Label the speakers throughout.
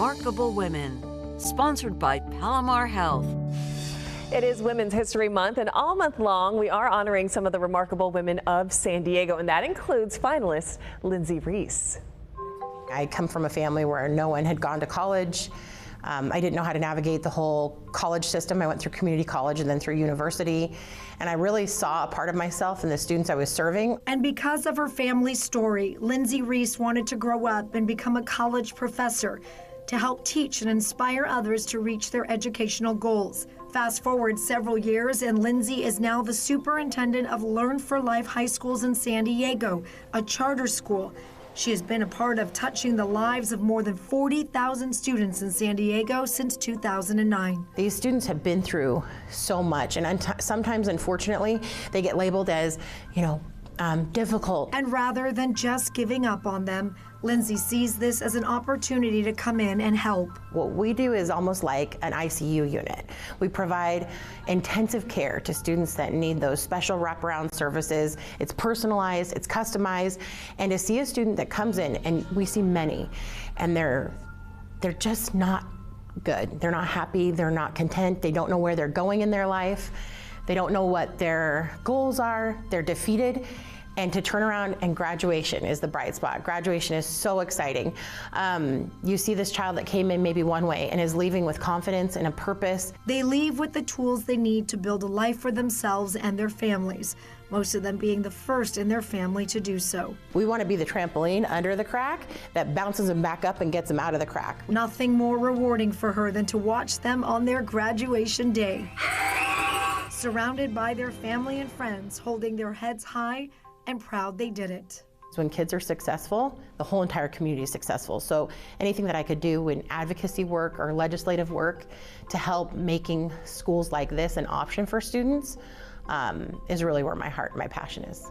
Speaker 1: Remarkable Women, sponsored by Palomar Health.
Speaker 2: It is Women's History Month, and all month long we are honoring some of the remarkable women of San Diego, and that includes finalist Lindsay Reese.
Speaker 3: I come from a family where no one had gone to college. I didn't know how to navigate the whole college system. I went through community college and then through university, and I really saw a part of myself in the students I was serving.
Speaker 4: And because of her family story, Lindsay Reese wanted to grow up and become a college professor to help teach and inspire others to reach their educational goals. Fast forward several years, and Lindsay is now the superintendent of Learn for Life High Schools in San Diego, a charter school. She has been a part of touching the lives of more than 40,000 students in San Diego since 2009.
Speaker 3: These students have been through so much, and sometimes, unfortunately, they get labeled as, difficult.
Speaker 4: And rather than just giving up on them, Lindsay sees this as an opportunity to come in and help.
Speaker 3: What we do is almost like an ICU unit. We provide intensive care to students that need those special wraparound services. It's personalized, it's customized, and to see a student that comes in, and we see many, and they're just not good. They're not happy, they're not content, they don't know where they're going in their life, they don't know what their goals are, they're defeated. And to turn around, and graduation is the bright spot. Graduation is so exciting. You see this child that came in maybe one way and is leaving with confidence and a purpose.
Speaker 4: They leave with the tools they need to build a life for themselves and their families, most of them being the first in their family to do so.
Speaker 3: We want to be the trampoline under the crack that bounces them back up and gets them out of the crack.
Speaker 4: Nothing more rewarding for her than to watch them on their graduation day, surrounded by their family and friends, holding their heads high and proud they did it.
Speaker 3: When kids are successful, the whole entire community is successful. So anything that I could do in advocacy work or legislative work to help making schools like this an option for students is really where my heart and my passion is.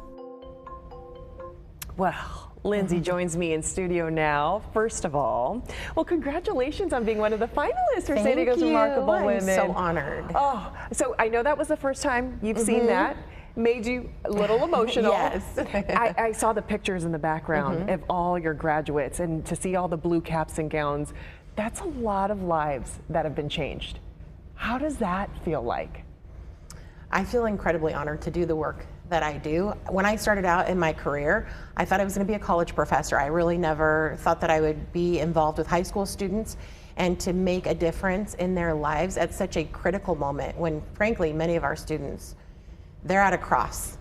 Speaker 2: Well, Lindsay joins me in studio now. First of all, well, congratulations on being one of the finalists for San Diego's Remarkable Women.
Speaker 3: I'm so honored.
Speaker 2: Oh, so I know that was the first time you've seen that. Made you a little emotional.
Speaker 3: Yes.
Speaker 2: I saw the pictures in the background of all your graduates, and to see all the blue caps and gowns, that's a lot of lives that have been changed. How does that feel like?
Speaker 3: I feel incredibly honored to do the work that I do. When I started out in my career, I thought I was going to be a college professor. I really never thought that I would be involved with high school students and to make a difference in their lives at such a critical moment when, frankly, many of our students, they're at a cross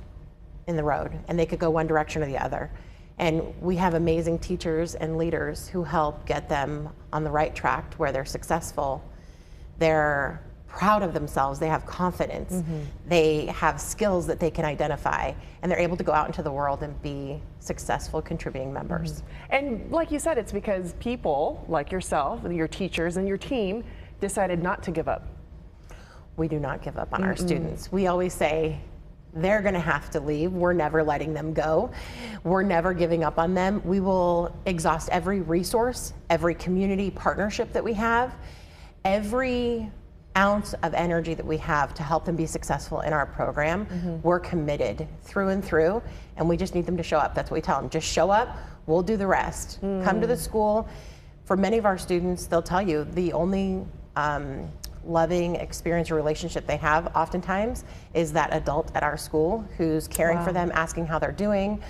Speaker 3: in the road and they could go one direction or the other. And we have amazing teachers and leaders who help get them on the right track where they're successful. They're proud of themselves, they have confidence, they have skills that they can identify, and they're able to go out into the world and be successful contributing members.
Speaker 2: And like you said, it's because people like yourself, your teachers and your team decided not to give up.
Speaker 3: We do not give up on our students. We always say, they're gonna have to leave. We're never letting them go. We're never giving up on them. We will exhaust every resource, every community partnership that we have, every ounce of energy that we have to help them be successful in our program. We're committed through and through, and we just need them to show up. That's what we tell them. Just show up, we'll do the rest. Come to the school. For many of our students, they'll tell you the only loving experience or relationship they have oftentimes is that adult at our school who's caring for them, asking how they're doing.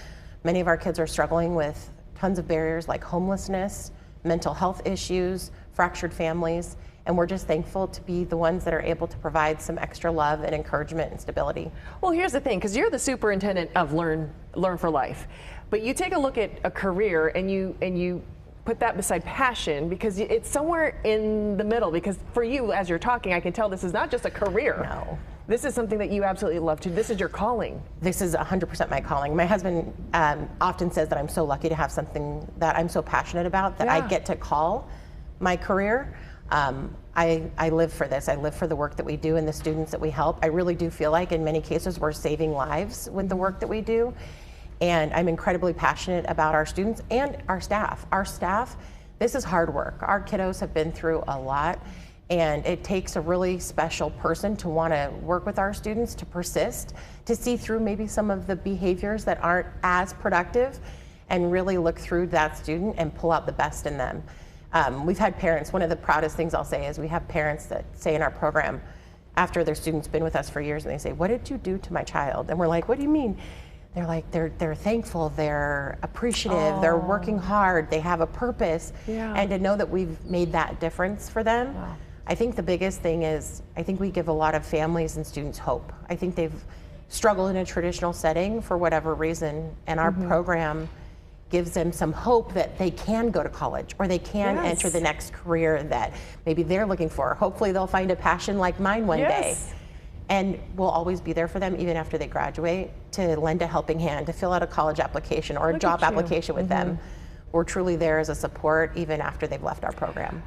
Speaker 3: Many of our kids are struggling with tons of barriers like homelessness, mental health issues, fractured families, and we're just thankful to be the ones that are able to provide some extra love and encouragement and stability.
Speaker 2: Well, here's the thing, because you're the superintendent of Learn for Life, but you take a look at a career and you put that beside passion, because it's somewhere in the middle. Because for you, as you're talking, I can tell this is not just a career.
Speaker 3: No.
Speaker 2: This is something that you absolutely love to. This is your calling.
Speaker 3: This is 100% my calling. My husband often says that I'm so lucky to have something that I'm so passionate about that I get to call my career. I live for this. I live for the work that we do and the students that we help. I really do feel like in many cases we're saving lives with the work that we do. And I'm incredibly passionate about our students and our staff. Our staff, this is hard work. Our kiddos have been through a lot, and it takes a really special person to want to work with our students, to persist, to see through maybe some of the behaviors that aren't as productive, and really look through that student and pull out the best in them. We've had parents, one of the proudest things I'll say is we have parents that say in our program, after their student's been with us for years, and they say, what did you do to my child? And we're like, what do you mean? They're like, they're thankful, they're appreciative, they're working hard, they have a purpose.
Speaker 2: Yeah.
Speaker 3: And to know that we've made that difference for them, I think the biggest thing is, I think we give a lot of families and students hope. I think they've struggled in a traditional setting for whatever reason, and our program gives them some hope that they can go to college or they can enter the next career that maybe they're looking for. Hopefully they'll find a passion like mine one day. And we'll always be there for them even after they graduate, to lend a helping hand, to fill out a college application or a job application with them. We're truly there as a support even after they've left our program.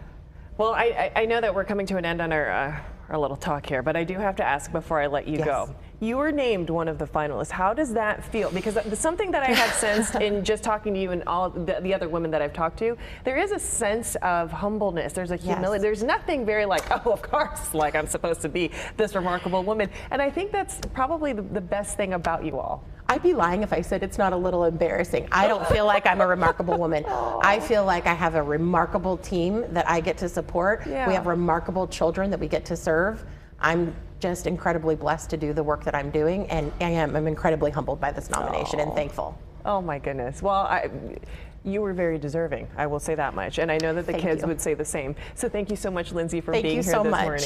Speaker 2: Well, I know that we're coming to an end on our little talk here, but I do have to ask before I let you go. You were named one of the finalists. How does that feel? Because something that I have sensed in just talking to you and all the other women that I've talked to, there is a sense of humbleness. There's a humility. There's nothing very like, oh, of course, like I'm supposed to be this remarkable woman. And I think that's probably the best thing about you all.
Speaker 3: I'd be lying if I said it's not a little embarrassing. I don't feel like I'm a remarkable woman. I feel like I have a remarkable team that I get to support. We have remarkable children that we get to serve. I'm just incredibly blessed to do the work that I'm doing, and I'm incredibly humbled by this nomination and thankful.
Speaker 2: Oh my goodness. Well, you were very deserving, I will say that much. And I know that the kids would say the same. So thank you so much, Lindsay, for being here this morning.